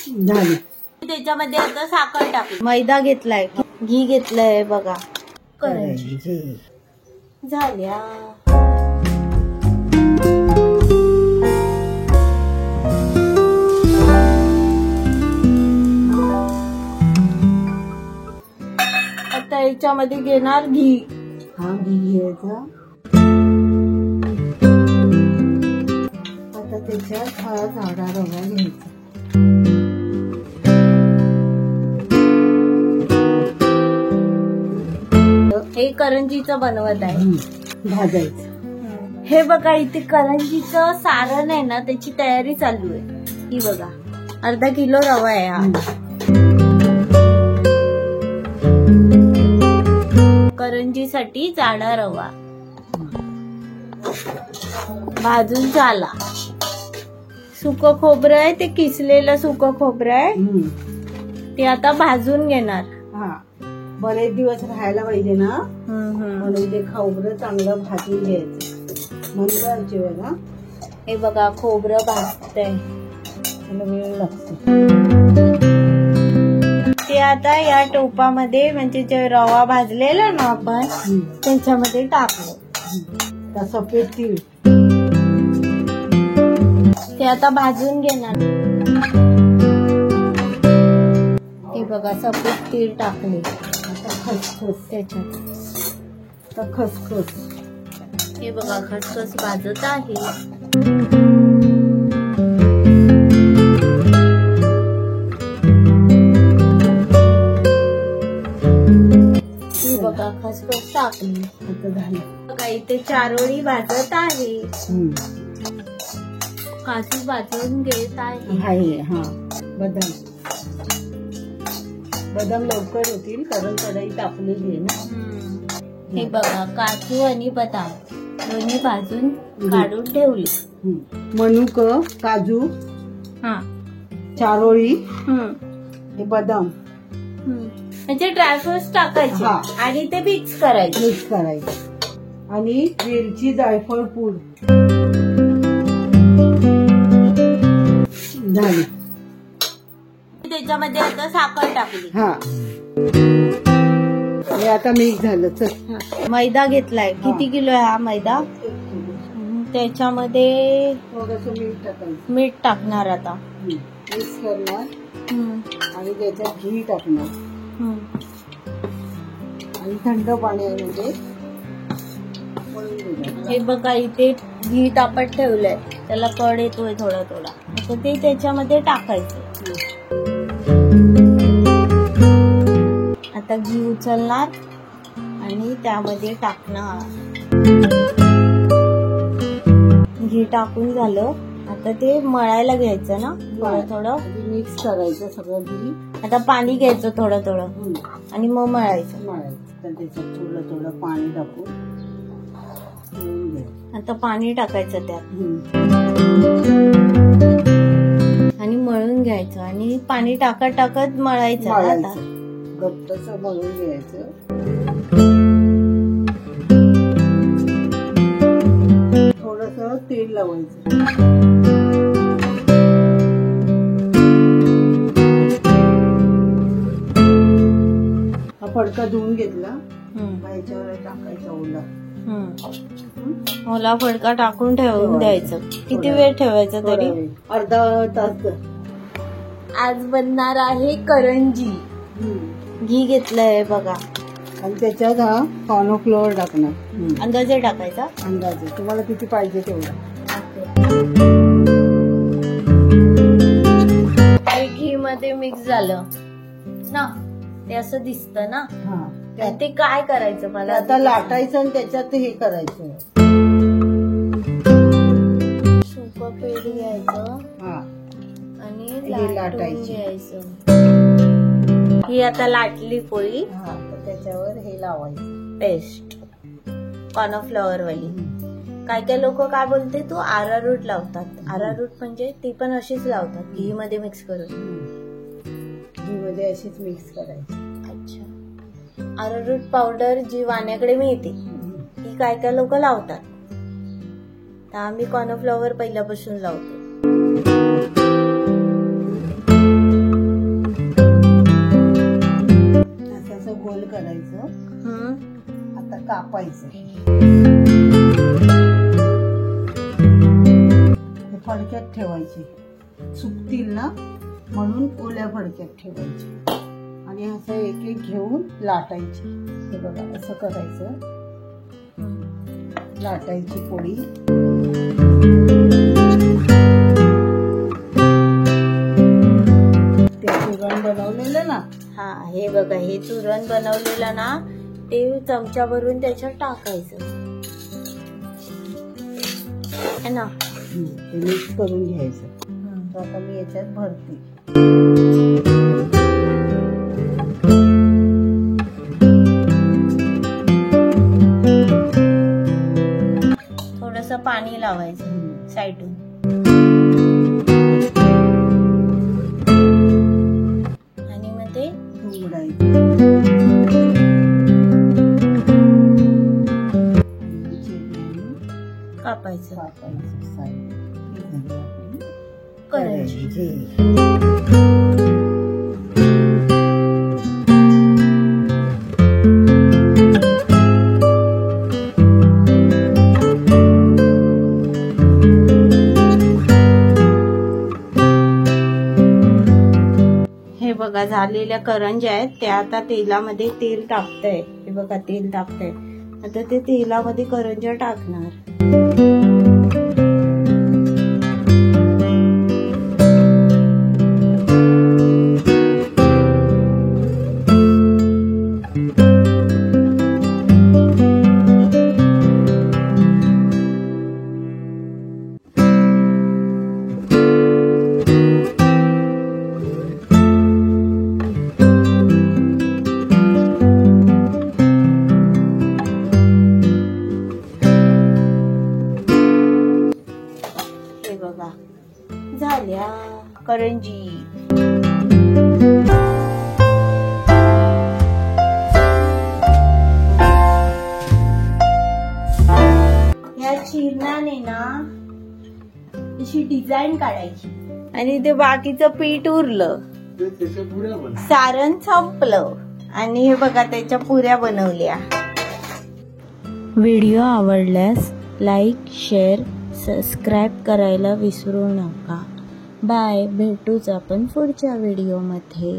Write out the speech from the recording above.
झाली. त्याच्यामध्ये आता साखर टाकली, मैदा घेतलाय, घी घेतलंय बघा, करंजी झाल्या. आता याच्यामध्ये घेणार घी. हा घी घ्यायचा. आता त्याच्यात हा जाडा रवा घ्यायचा. हे करंजीचं बनवत आहे. भाजायचं. हे बघा इथे करंजीचं सारण आहे ना, त्याची तयारी चालू आहे. ही बघा अर्धा किलो रवा आहे हा. करंजीसाठी जाडा रवा भाजून झाला. सुकं खोबरं आहे, ते किसलेलं सुकं खोबरं आहे, ते आता भाजून घेणार. हा बरेच दिवस राहायला पाहिजे ना, म्हणून ते खोबरं चांगलं भाजून घ्यायचं. मंदाचे बघा. हे बघा खोबरं भाजतंय, वेळ लागतो. ते आता या टोपामध्ये म्हणजे जे रवा भाजलेला ना आपण त्याच्यामध्ये टाकलं. सफेद तीळ ते आता भाजून घेणार. हे बघा सफेद तीळ टाकले. आता खसखस त्याच्यात. आता खसखस. हे बघा खसखस भाजत आहे. बघा खसखस टाकली. आता झालं. बघा इथे चारोळी भाजत आहे. काजू भाजून घेत आहे. हा बदाम. बदाम लवकर होतील कारण कढई तापलेली आहे ना. हे बघा काजू आणि बदाम दोन्ही भाजून काढून ठेवले. मनुक, काजू, हा चारोळी, हे बदाम म्हणजे ड्रायफ्रुट्स टाकायचे आणि ते मिक्स करायचे. आणि वेलची, जायफळ पूड झाली. त्याच्यामध्ये आता साखर टाकली. हा हे आता मिक्स झालं. चल मैदा घेतलाय. किती किलो आहे हा मैदा? त्याच्यामध्ये थोडंसं मीठ टाकणार. आता मिक्स करणार आणि त्याच्यात घी टाकणार आणि थंड पाण्यामध्ये. हे बघा इथे घी तापत ठेवलंय, त्याला कड येतोय थोडा थोडा. आता ते त्याच्यामध्ये टाकायचं. आता घी उचलणार आणि त्यामध्ये टाकणार. घी टाकून झालं. आता ते मळायला घ्यायचं ना, थोडं थोडं मिक्स करायचं सगळं घी. आता पाणी घ्यायचं थोडं थोडं आणि मग मळायचं. त्याच्यात थोडं थोडं पाणी टाकून आता पाणी टाकायचं त्यात आणि मळून घ्यायचं. आणि पाणी टाकत टाकत मळायचं. आता घट्टस मळून घ्यायचं. थोडस तेल लावायचं. हा फडका धुवून घेतला. ह्याच्यावर टाकायचा ओला. ओला फडका टाकून ठेवून द्यायचं. किती वेळ ठेवायचं तरी? अर्धा तास. आज बनणार आहे करंजी. घी घेतलंय बघा आणि त्याच्यात हा कॉर्नफ्लोअर टाकणार. अंदाजे टाकायचा. अंदाजे तुम्हाला किती पाहिजे तेवढा. घी मध्ये मिक्स झालं ना, ते असं दिसतं ना. ते काय करायचं मला आता लाटायचं आणि त्याच्यात हे करायचं. सुकं पीठ घ्यायचं आणि लाटून घ्यायचं. ही आता लाटली पोळी. त्याच्यावर हे लावायचं पेस्ट कॉर्नफ्लॉवर वाली. काय काय लोक काय बोलते तू आरारूट लावतात. आरारूट म्हणजे ती पण अशीच लावतात घी मध्ये मिक्स करून. घी मध्ये अशीच मिक्स करायची. अच्छा. आरारूट पावडर जी वाण्याकडे मिळते ती काय काय लोक लावतात. तर आम्ही कॉर्नफ्लॉवर पहिल्यापासून लावतो. गोल करायचं. आता कापायचं. हे फडक्यात ठेवायचे, सुकतील ना म्हणून ओल्या फडक्यात ठेवायचे. आणि असं एक एक घेऊन लाटायचे. हे बघा असं करायचं, लाटायची पोळी. ते चुरण बनवलेलं ना, हा हे बघा, हे चुरण बनवलेलं ना ते चमचा भरून त्याच्यात टाकायचं है ना. ते मिक्स करून घ्यायचं. तर आता मी याच्यात भरते. थोडस पाणी लावायचं साईडून. आणि मग ते कापायचं. करंजी. हे बघा झालेल्या करंज्या आहेत त्या आता तेलामध्ये तेल टाकतंय. हे बघा तेल टाकतंय. आता ते तेलामध्ये करंज्या टाकणार. बघा झाल्या करंजी. या चिरणाने ना अशी डिझाईन काढायची आणि ते बाकीचं पीठ उरलं, सारण संपलं आणि हे बघा त्याच्या पुऱ्या बनवल्या. व्हिडिओ आवडल्यास लाईक, शेअर, सबस्क्राईब करायला विसरू नका. बाय. भेटूच आपण पुढच्या व्हिडिओमध्ये.